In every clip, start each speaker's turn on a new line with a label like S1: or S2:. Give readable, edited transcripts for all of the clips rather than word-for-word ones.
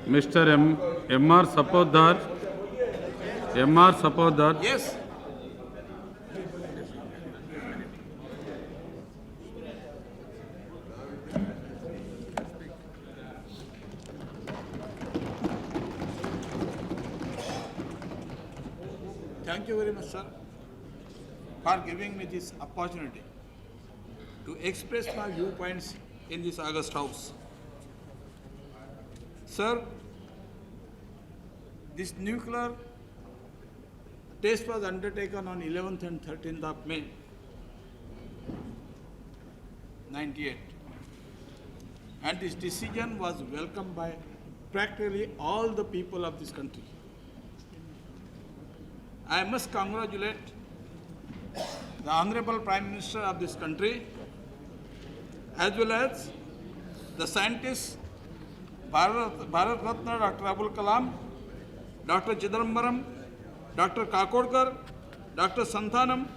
S1: Mr. M.R. Sirpotdar. M.R. Sirpotdar.
S2: Yes. Thank you very much, sir, for giving me this opportunity to express my viewpoints in this August House. Sir, this nuclear test was undertaken on 11th and 13th of May, 98. And this decision was welcomed by practically all the people of this country. I must congratulate the Honorable Prime Minister of this country, as well as the scientists, Bharat Ratna Dr. Abul Kalam, Dr. Chidambaram, Dr. Kakodkar, Dr. Santhanam,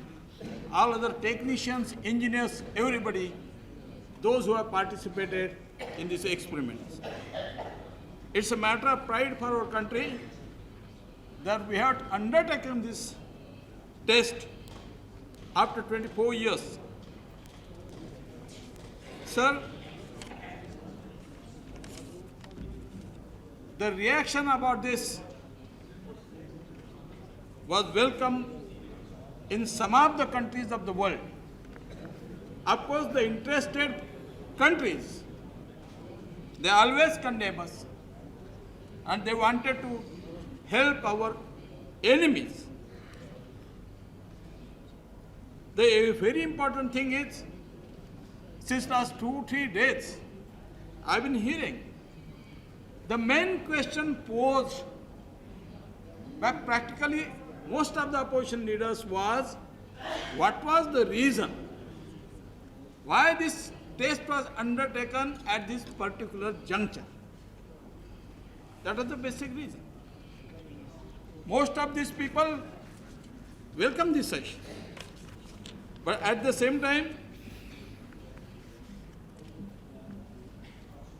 S2: all other technicians, engineers, everybody, those who have participated in these experiments. It's a matter of pride for our country that we have undertaken this test after 24 years. Sir, the reaction about this was welcome in some of the countries of the world. Of course, the interested countries, they always condemn us, and they wanted to help our enemies. The very important thing is, since last 2-3 days, I've been hearing the main question posed by practically most of the opposition leaders was, what was the reason why this test was undertaken at this particular juncture? That was the basic reason. Most of these people welcome this session. But at the same time,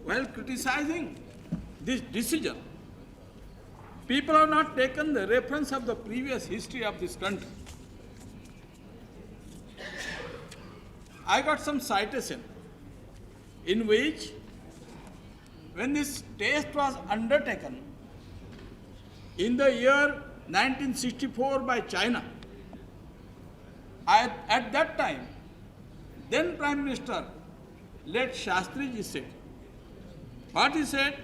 S2: while criticizing this decision, people have not taken the reference of the previous history of this country. I got some citation in which, when this test was undertaken in the year 1964 by China, at that time, then Prime Minister, late Shastriji said, what he said,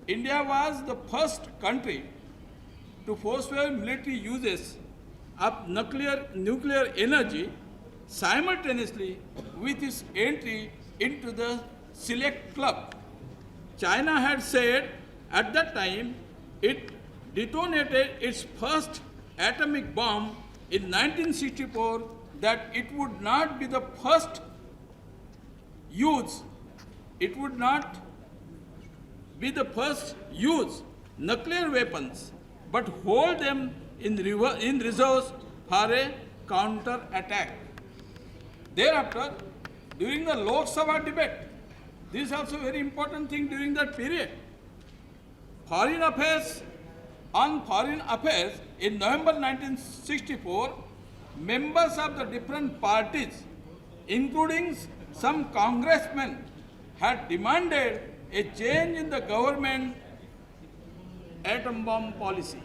S2: India was the first country to forswear military uses of nuclear energy simultaneously with its entry into the Select Club. China had said at that time it detonated its first atomic bomb in 1964, that it would not be the first use, it would not be the first use nuclear weapons, but hold them in reserves for a counter attack. Thereafter, during the Lok Sabha debate, this is also a very important thing during that period. Foreign Affairs in November 1964, members of the different parties, including some congressmen, had demanded a change in the government atom bomb policy.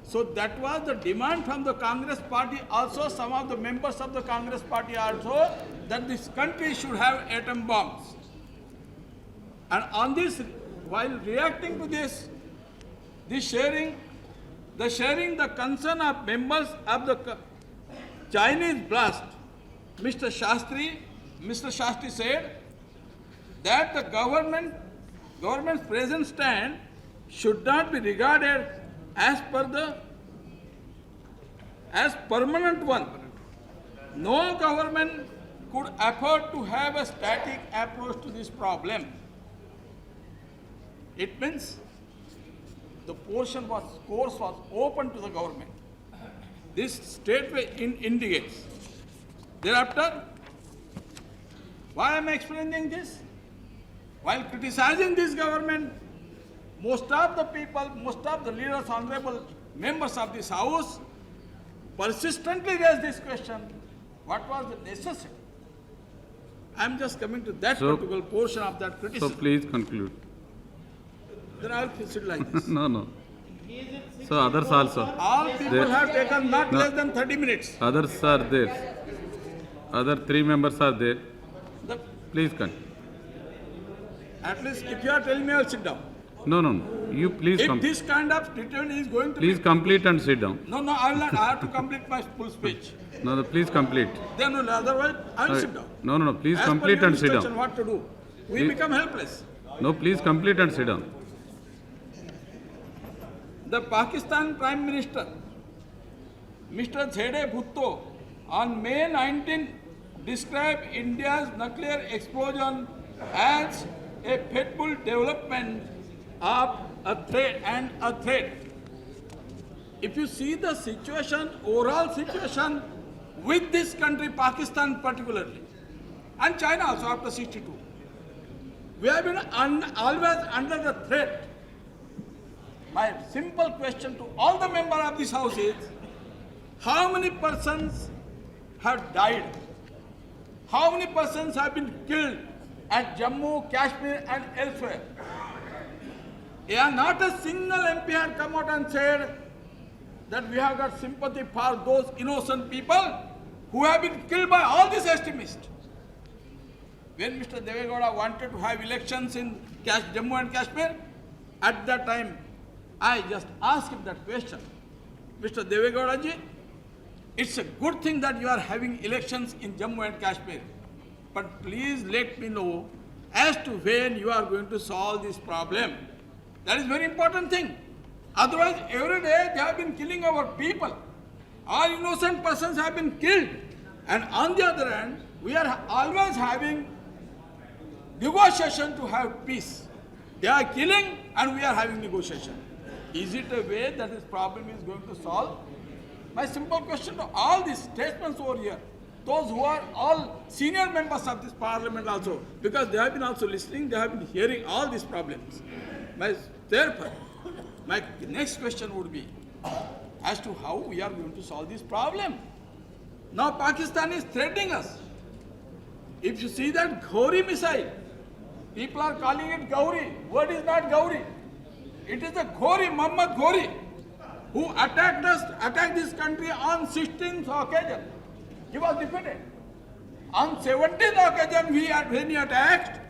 S2: So that was the demand from the Congress party, also some of the members of the Congress party also, that this country should have atom bombs. And on this, while reacting to this, the sharing the concern of members of the Chinese blast, Mr. Shastri said that the government's present stand should not be regarded as permanent one. No government could afford to have a static approach to this problem. It means the course was open to the government. This statement indicates. Thereafter, Why am I explaining this? While criticizing this government, most of the people, most of the leaders, honorable members of this house, persistently raised this question. What was the necessity? I am just coming to that particular portion of that
S1: So
S2: criticism.
S1: please conclude.
S2: Then I will proceed like this.
S1: No. So others also.
S2: All people
S1: There-
S2: have taken not
S1: No.
S2: less than 30 minutes.
S1: Others are there. Other 3 members are there.
S2: The-
S1: Please continue.
S2: At least if you are telling me, I will sit down.
S1: No. You please
S2: If
S1: complete.
S2: this kind of treatment is going to
S1: Please
S2: be...
S1: complete and sit down.
S2: No, I will not. I have to complete my full speech.
S1: No, please complete.
S2: Then otherwise, I will sit down.
S1: No. Please
S2: As per
S1: complete
S2: your
S1: and sit
S2: instruction,
S1: down.
S2: what to do? We
S1: Please-
S2: become helpless.
S1: No, please complete and sit down.
S2: The Pakistan Prime Minister, Mr. Shri Bhutto, on May 19 described India's nuclear explosion as a fateful development of a threat. If you see the situation, overall situation with this country, Pakistan particularly, and China also after 62, we have been always under the threat. My simple question to all the members of this house is, how many persons have died? How many persons have been killed at Jammu, Kashmir and elsewhere? Not a single MP had come out and said that we have got sympathy for those innocent people who have been killed by all these extremists. When Mr. Deve Gowda wanted to have elections in Jammu and Kashmir, at that time, I just asked him that question. Mr. Deve Gowda ji, it's a good thing that you are having elections in Jammu and Kashmir, but please let me know as to when you are going to solve this problem. That is very important thing. Otherwise, every day they have been killing our people. All innocent persons have been killed. And on the other hand, we are always having negotiation to have peace. They are killing and we are having negotiation. Is it a way that this problem is going to solve? My simple question to all these statesmen over here, those who are all senior members of this parliament also, because they have been also listening, they have been hearing all these problems. Therefore, my next question would be as to how we are going to solve this problem. Now Pakistan is threatening us. If you see that Gauri missile, people are calling it Gauri. Word is not Gauri. It is a Gauri, Muhammad Gauri, who attacked this country on 16th occasion. He was defeated. On 17th occasion, when he attacked,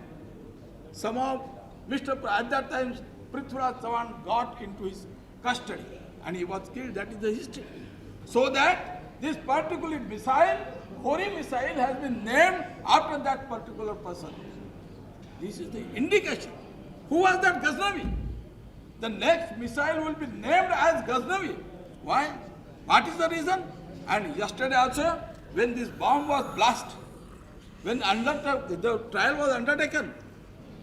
S2: some of at that time, Prithviraj Chauhan got into his custody and he was killed. That is the history. So that this particular missile, Gauri missile, has been named after that particular person. This is the indication. Who was that Ghaznavi? The next missile will be named as Ghaznavi. Why? What is the reason? And yesterday also, when this bomb was blasted, when the trial was undertaken,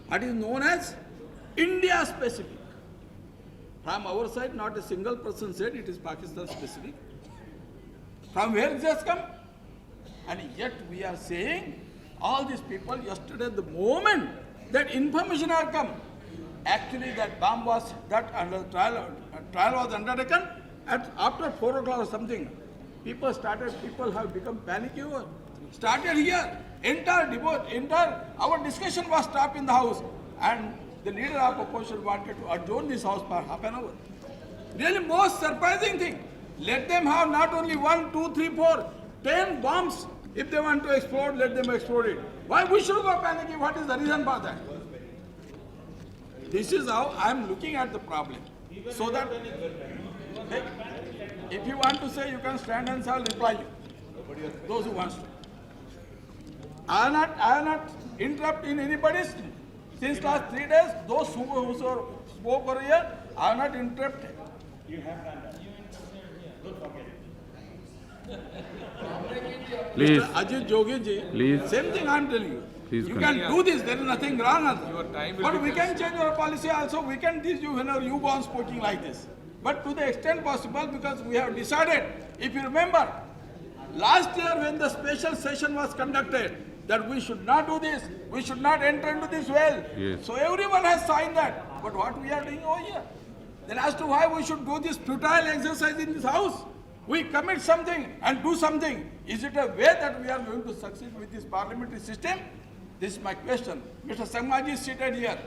S2: what is known as India specific. From our side, not a single person said it is Pakistan specific. From where it has come? And yet we are saying, all these people yesterday, the moment that information had come, actually that bomb was, trial was undertaken, after 4 o'clock or something, people have become panicky over. Started here, our discussion was stopped in the house, and the leader of opposition wanted to adjourn this house for half an hour. Really most surprising thing, let them have not only 1, 2, 3, 4, 10 bombs. If they want to explode, let them explode it. Why we should go panicky? What is the reason for that? This is how I am looking at the problem. So that, if you want to say, you can stand and I will reply you. Those who want to. I am not interrupt in anybody's. Since last 3 days, those who spoke over here, I am not interrupted.
S3: You have done that. Don't forget it.
S1: Please.
S2: Mr. Ajit Jogi ji,
S1: Please.
S2: same thing I am telling you.
S1: Please
S2: you
S1: continue.
S2: can do this, there is nothing wrong.
S4: Your time will
S2: But
S4: be
S2: we can change our policy also. We can teach you whenever you go on speaking like this. But to the extent possible, because we have decided, if you remember, last year when the special session was conducted, that we should not do this, we should not enter into this well.
S1: Yes.
S2: So everyone has signed that. But what we are doing over here? Then as to why we should go this futile exercise in this house, we commit something and do something. Is it a way that we are going to succeed with this parliamentary system? This is my question. Mr. Sangmaji is seated here.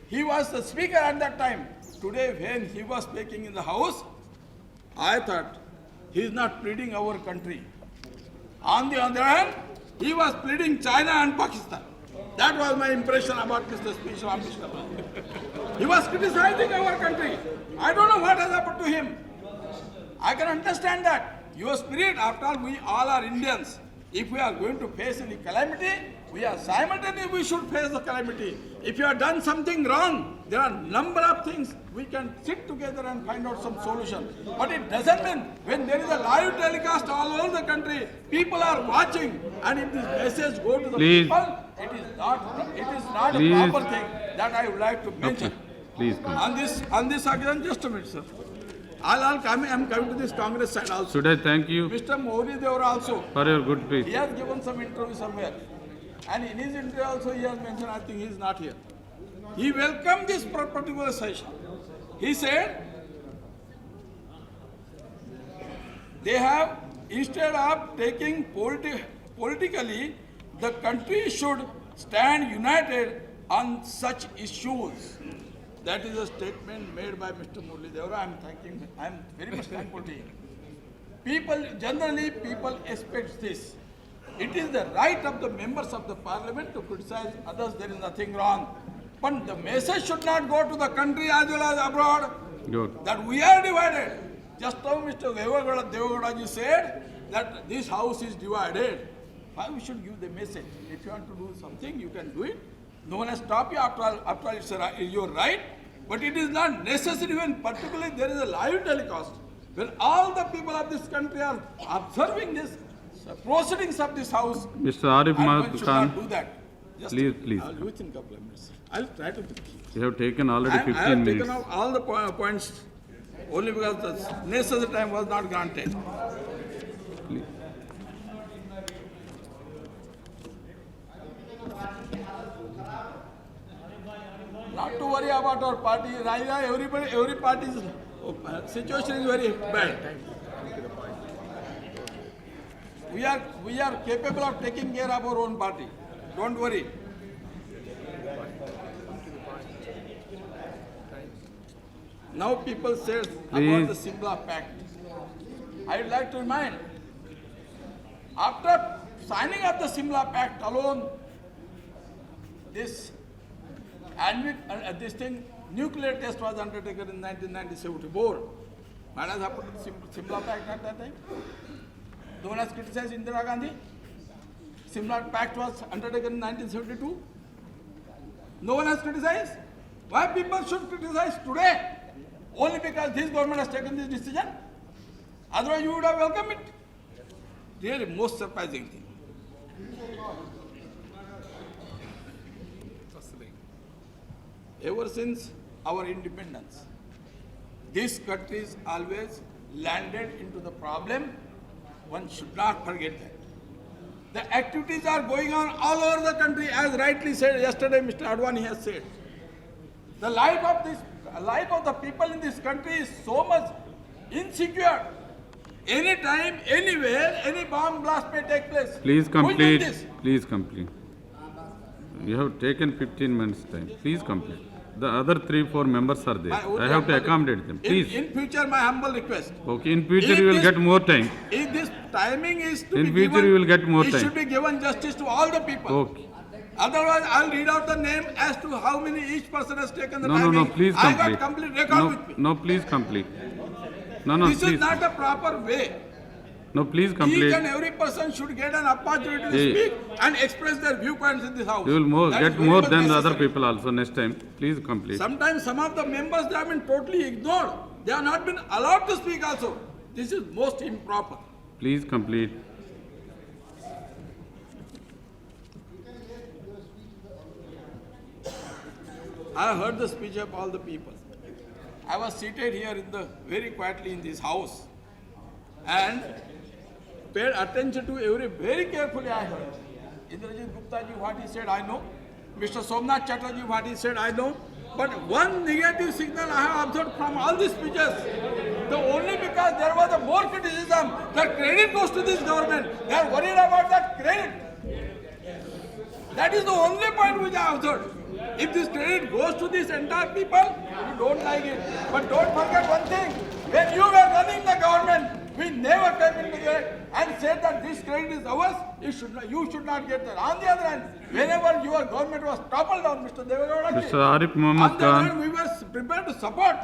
S2: He was the speaker at that time. Today when he was speaking in the house, I thought he is not pleading our country. On the other hand, he was pleading China and Pakistan. That was my impression about Mr. Speech of Mr. He was criticizing our country. I don't know what has happened to him. I can understand that. Your spirit, after all, we all are Indians. If we are going to face any calamity, we are simultaneously we should face the calamity. If you have done something wrong, there are number of things we can sit together and find out some solution. But it doesn't mean when there is a live telecast all over the country, people are watching, and if this message go to the people, it is not a proper thing that I would like to mention.
S1: Okay. Please come.
S2: On this occasion, just a minute, sir. I'm coming to this Congress side also.
S1: Should I thank you
S2: Mr. Modi Devara also.
S1: for your good speech?
S2: He has given some interview somewhere. And in his interview also he has mentioned, I think he is not here. He welcomed this particular session. He said, they have, instead of taking politically, the country should stand united on such issues. That is a statement made by Mr. Murli Devara. I am very much thankful to him. Generally people expect this. It is the right of the members of the parliament to criticize others. There is nothing wrong. But the message should not go to the country as well as abroad.
S1: Good.
S2: That we are divided. Just now Mr. Devagowda ji said that this house is divided. Why we should give the message? If you want to do something, you can do it. No one has stopped you. After all it's your right. But it is not necessary when particularly there is a live telecast. When all the people of this country are observing this proceedings of this house,
S1: Mr. Arif
S2: one should not do
S1: Khan,
S2: that. Just
S1: please.
S2: I'll do it in a couple of minutes. I'll try to.
S1: You have taken already
S2: I have
S1: 15
S2: taken
S1: minutes.
S2: out all the points only because the necessary time was not granted.
S1: Please.
S2: Not to worry about our party. Every party's situation is very bad. We are capable of taking care of our own party. Don't worry. Now people say about the Simla Pact. I would like to remind, after signing of the Simla Pact alone, this nuclear test was undertaken in 1974. What has happened to Simla Pact at that time? No one has criticized Indira Gandhi. Simla Pact was undertaken in 1972. No one has criticized. Why people should criticize today? Only because this government has taken this decision? Otherwise you would have welcomed it. Really most surprising thing. Ever since our independence, this country is always landed into the problem. One should not forget that. The activities are going on all over the country, as rightly said yesterday, Mr. Advani has said. The life of the people in this country is so much insecure. Anytime, anywhere, any bomb blast may take place.
S1: Please
S2: Who will do
S1: complete.
S2: this?
S1: Please complete. You have taken 15 minutes time. Please complete. The other 3-4 members are there. I have to accommodate them. Please.
S2: In future, my humble request.
S1: Okay. In future you will get more time.
S2: If this timing is to
S1: In
S2: be
S1: future
S2: given,
S1: you will get more
S2: it
S1: time.
S2: should be given justice to all the people.
S1: Okay.
S2: Otherwise, I'll read out the name as to how many each person has taken the
S1: No,
S2: timing.
S1: please
S2: I
S1: complete.
S2: got complete record with me.
S1: No, please complete. No,
S2: This
S1: please.
S2: is not a proper way.
S1: No, please
S2: Each
S1: complete.
S2: and every person should get an opportunity to
S1: Hey.
S2: speak and express their viewpoints in this house.
S1: You will
S2: That is
S1: get
S2: very
S1: more
S2: much
S1: than the other
S2: necessary.
S1: people also next time. Please complete.
S2: Sometimes some of the members, they have been totally ignored. They have not been allowed to speak also. This is most improper.
S1: Please complete.
S2: I heard the speech of all the people. I was seated here very quietly in this house and paid attention to very carefully I heard. Indrajit Gupta ji, what he said, I know. Mr. Somnath Chatterjee, what he said, I know. But one negative signal I have observed from all these speeches, the only because there was a more criticism, that credit goes to this government. They are worried about that credit. That is the only point which I observed. If this credit goes to this entire people, we don't like it. But don't forget one thing, when you were running the government, we never came into there and said that this credit is ours, you should not get that. On the other hand, whenever your government was toppled down, Mr. Devagowda ji,
S1: Mr. Arif Muhammad
S2: on the other
S1: Khan.
S2: hand, we were prepared to support.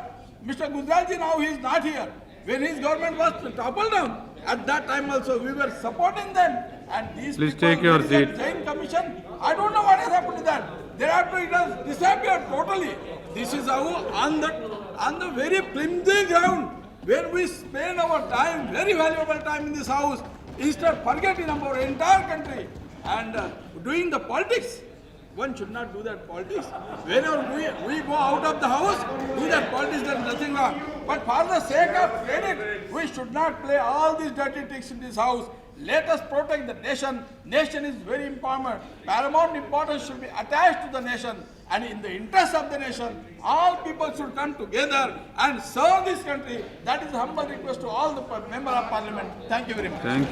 S2: Mr. Gujalji, now he is not here. When his government was toppled down, at that time also we were supporting them. And these
S1: Please
S2: people,
S1: take your
S2: there is a
S1: seat.
S2: Jain commission, I don't know what has happened to that. Thereafter it has disappeared totally. This is how on the very flimsy ground where we spend our time, very valuable time in this house, instead of forgetting about our entire country and doing the politics. One should not do that politics. Whenever we go out of the house, do that politics, there is nothing wrong. But for the sake of credit, we should not play all these dirty tricks in this house. Let us protect the nation. Nation is very important. Paramount importance should be attached to the nation. And in the interest of the nation, all people should come together and serve this country. That is a humble request to all the members of parliament. Thank you very much.
S1: Thank you.